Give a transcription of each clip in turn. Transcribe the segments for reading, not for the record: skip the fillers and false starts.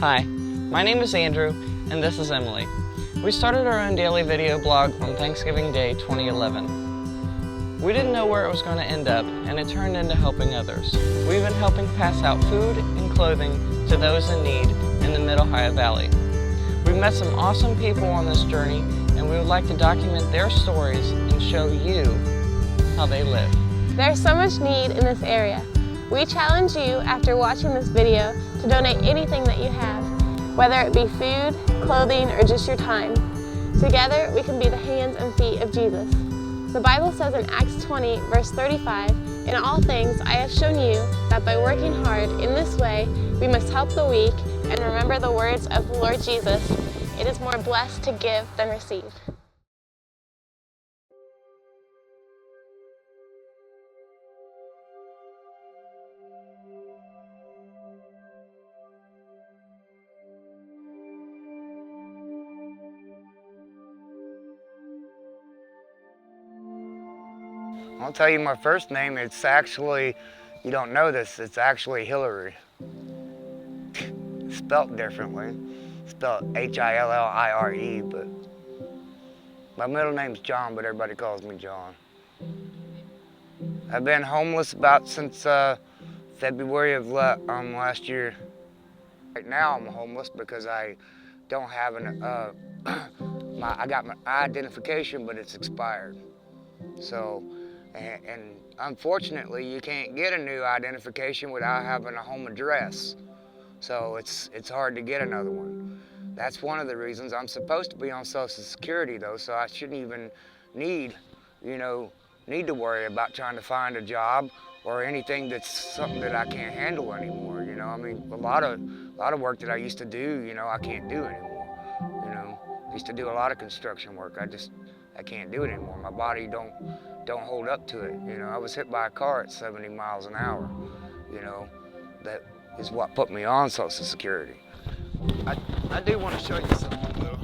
Hi, my name is Andrew, and this is Emily. We started our own daily video blog on Thanksgiving Day 2011. We didn't know where it was going to end up, and it turned into helping others. We've been helping pass out food and clothing to those in need in the Mid-Ohio Valley. We've met some awesome people on this journey, and we would like to document their stories and show you how they live. There's so much need in this area. We challenge you, after watching this video, to donate anything that you have, whether it be food, clothing, or just your time. Together, we can be the hands and feet of Jesus. The Bible says in Acts 20, verse 35, "In all things I have shown you that by working hard in this way, we must help the weak and remember the words of the Lord Jesus, it is more blessed to give than receive." I'll tell you my first name, it's actually, you don't know this, it's actually Hillary. Spelt differently, spelled H-I-L-L-I-R-E, but my middle name's John, but everybody calls me John. I've been homeless about since February of last year. Right now I'm homeless because I don't have I got my identification, but it's expired. So, and unfortunately, you can't get a new identification without having a home address. So it's hard to get another one. That's one of the reasons. I'm supposed to be on Social Security though, so I shouldn't even need to worry about trying to find a job or anything that's something that I can't handle anymore. I mean, a lot of work that I used to do, I can't do anymore. I used to do a lot of construction work. I can't do it anymore. My body don't hold up to it. I was hit by a car at 70 miles an hour. That is what put me on Social Security. I do want to show you something though.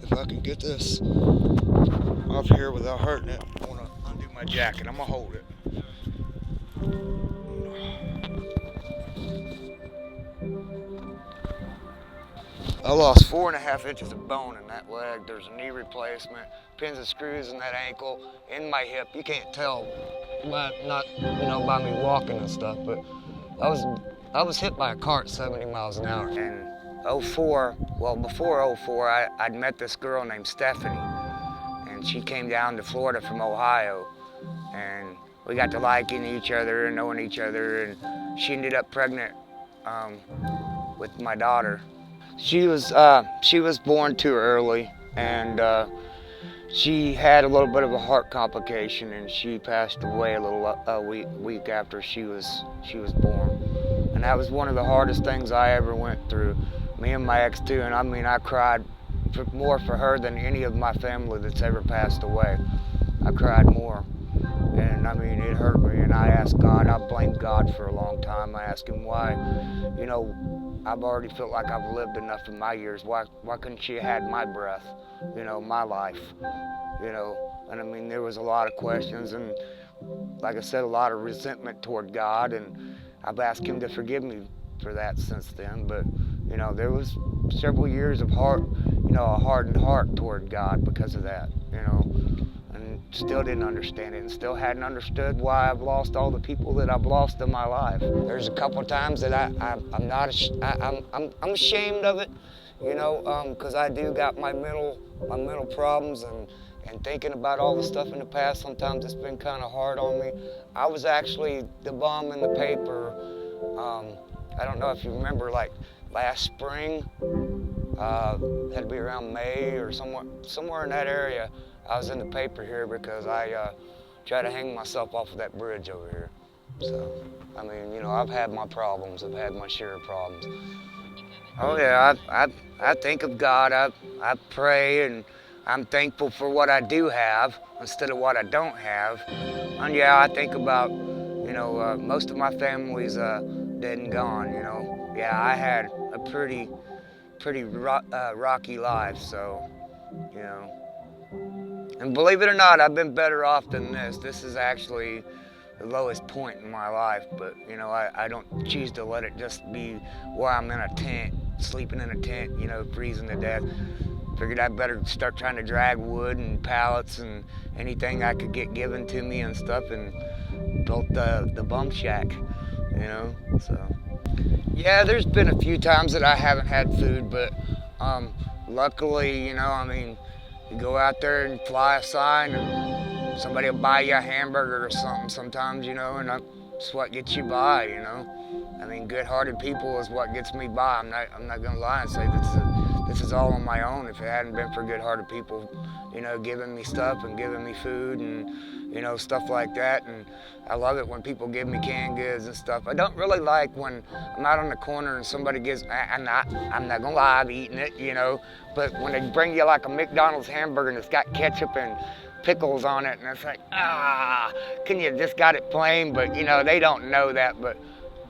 If I can get this off here without hurting it, I want to undo my jacket. I'm gonna hold it. I lost 4.5 inches of bone in that leg. There's a knee replacement, pins and screws in that ankle, in my hip. You can't tell by by me walking and stuff, but I was hit by a car at 70 miles an hour. In '04, well before '04, I'd met this girl named Stephanie, and she came down to Florida from Ohio, and we got to liking each other and knowing each other, and she ended up pregnant with my daughter. She was born too early, and she had a little bit of a heart complication, and she passed away a week after she was born. And that was one of the hardest things I ever went through. Me and my ex too, and I mean I cried more for her than any of my family that's ever passed away. I cried more, and I mean it hurt me. And I asked God. I blamed God for a long time. I asked Him why, I've already felt like I've lived enough in my years. Why couldn't she have had my breath, my life, And I mean, there was a lot of questions and, like I said, a lot of resentment toward God. And I've asked Him to forgive me for that since then. But, there was several years of a hardened heart toward God because of that, and still didn't understand it, and still hadn't understood why I've lost all the people that I've lost in my life. There's a couple of times that I'm ashamed of it, because I do got my mental problems, and thinking about all the stuff in the past, sometimes it's been kind of hard on me. I was actually the bum in the paper. I don't know if you remember, like last spring, had to be around May or somewhere in that area. I was in the paper here because I tried to hang myself off of that bridge over here. So, I mean, I've had my problems. I've had my share of problems. Oh yeah, I think of God. I pray, and I'm thankful for what I do have instead of what I don't have. And yeah, I think about, most of my family's dead and gone. Yeah, I had a pretty rocky life, so, And believe it or not, I've been better off than this. This is actually the lowest point in my life, but I don't choose to let it just be where I'm in a tent sleeping in a tent, you know, freezing to death. Figured I better start trying to drag wood and pallets and anything I could get given to me and stuff, and built the bum shack, you know. So yeah, there's been a few times that I haven't had food, but luckily, you know, I mean, you go out there and fly a sign and somebody will buy you a hamburger or something sometimes, you know, and that's what gets you by, you know. I mean, good-hearted people is what gets me by. I'm not gonna lie and say this is all on my own. If it hadn't been for good-hearted people, you know, giving me stuff and giving me food and, you know, stuff like that. And I love it when people give me canned goods and stuff. I don't really like when I'm out on the corner and somebody gives, I'm not gonna lie, I'm eating it, you know, but when they bring you like a McDonald's hamburger and it's got ketchup and pickles on it, and it's like, can you just got it plain? But, you know, they don't know that. But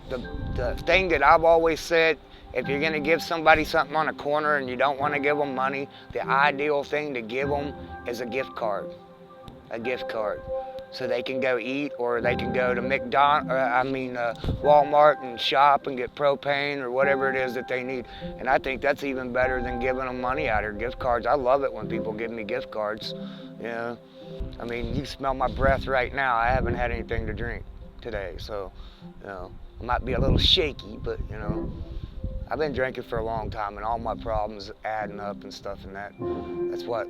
the thing that I've always said, if you're gonna give somebody something on a corner and you don't wanna give them money, the ideal thing to give them is a gift card. A gift card. So they can go eat, or they can go to Walmart and shop and get propane or whatever it is that they need. And I think that's even better than giving them money out or gift cards. I love it when people give me gift cards, you know. I mean, you smell my breath right now. I haven't had anything to drink today, so, you know, I might be a little shaky, but, you know, I've been drinking for a long time, and all my problems adding up and stuff, and that's what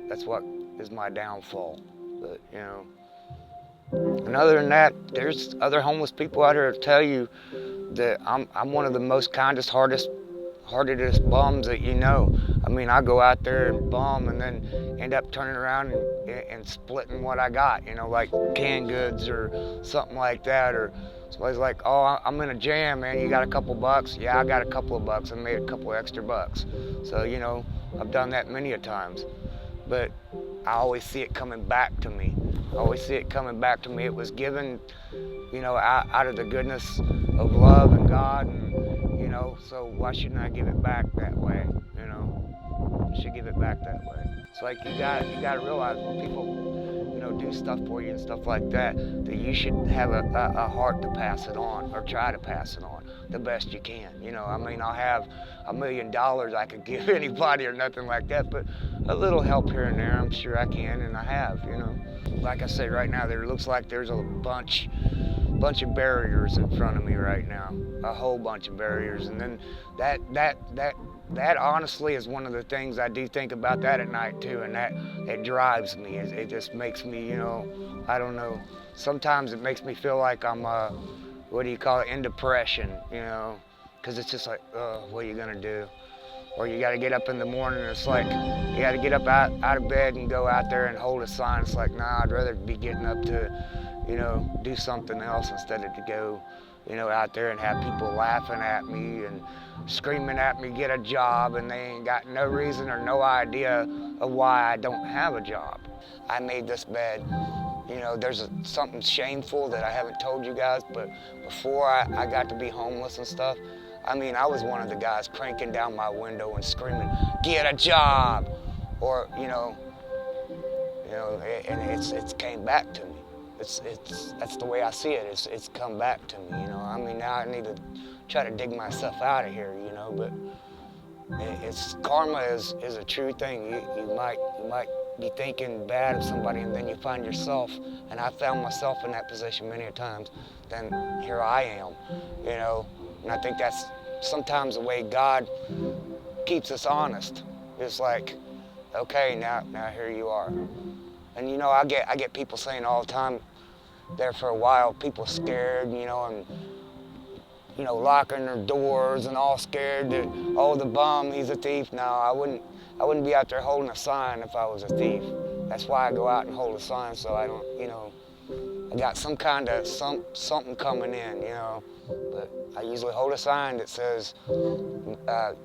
is my downfall. But, you know, and other than that, there's other homeless people out here that tell you that I'm one of the most kindest, hardest bums that you know. I mean, I go out there and bum and then end up turning around and splitting what I got, you know, like canned goods or something like that. Or somebody's like, oh, I'm in a jam, man, you got a couple bucks? Yeah, I got a couple of bucks. I made a couple extra bucks. So, you know, I've done that many a times. But I always see it coming back to me. I always see it coming back to me. It was given, you know, out of the goodness of love and God, and, you know, so why shouldn't I give it back that way, you know? I should give it back that way. It's like you got to realize when people, you know, do stuff for you and stuff like that, that you should have a heart to pass it on, or try to pass it on the best you can. You know, I mean, I'll have $1 million I could give anybody or nothing like that, but a little help here and there, I'm sure I can, and I have, you know. Like I say, right now, there looks like there's a bunch of barriers in front of me right now, a whole bunch of barriers, and then that honestly is one of the things I do think about that at night too, and that it drives me. It just makes me, you know, I don't know. Sometimes it makes me feel like I'm, what do you call it, in depression, you know, because it's just like, what are you gonna do? Or you gotta get up in the morning and it's like, you gotta get up out of bed and go out there and hold a sign. It's like, nah, I'd rather be getting up to, you know, do something else instead of to go, you know, out there and have people laughing at me and screaming at me, get a job, and they ain't got no reason or no idea of why I don't have a job. I made this bed. You know, there's something shameful that I haven't told you guys, but before I got to be homeless and stuff, I mean, I was one of the guys cranking down my window and screaming, get a job, or, you know, and it's came back to me. That's the way I see it. It's come back to me, you know. I mean, now I need to try to dig myself out of here, you know, but karma is a true thing. You might be thinking bad of somebody, and then you find yourself, and I found myself in that position many a times, then here I am, you know. And I think that's sometimes the way God keeps us honest. It's like, okay, now here you are. And you know, I get people saying all the time, there for a while, people scared, you know, and you know, locking their doors and all scared that, oh, the bum, he's a thief. No, I wouldn't be out there holding a sign if I was a thief. That's why I go out and hold a sign, so I don't, you know, I got some kind of something coming in, you know. But I usually hold a sign that says,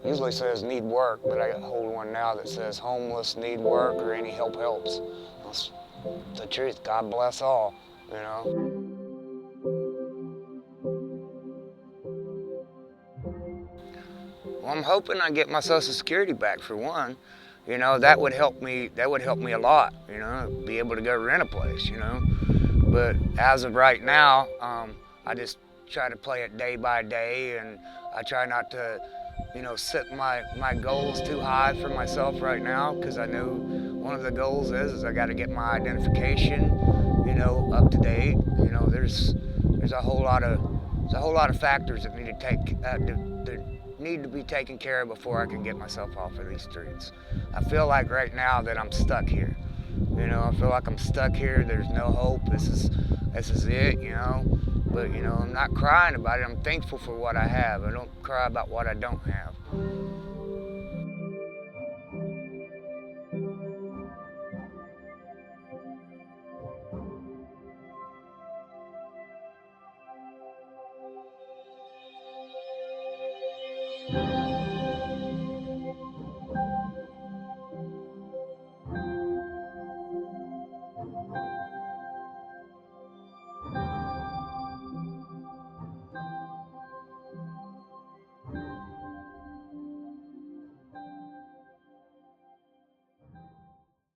usually says need work, but I hold one now that says homeless, need work, or any help helps. That's the truth. God bless all, you know. Well, I'm hoping I get my Social Security back for one. You know, that would help me a lot, you know, be able to go rent a place, you know. But as of right now, I just try to play it day by day, and I try not to you know, set my goals too high for myself right now, because I know one of the goals is I got to get my identification, you know, up to date. You know, there's a whole lot of factors that need to be taken care of before I can get myself off of these streets. I feel like right now that I'm stuck here. You know, I feel like I'm stuck here. There's no hope. This is it, you know. But, you know, I'm not crying about it. I'm thankful for what I have. I don't cry about what I don't have.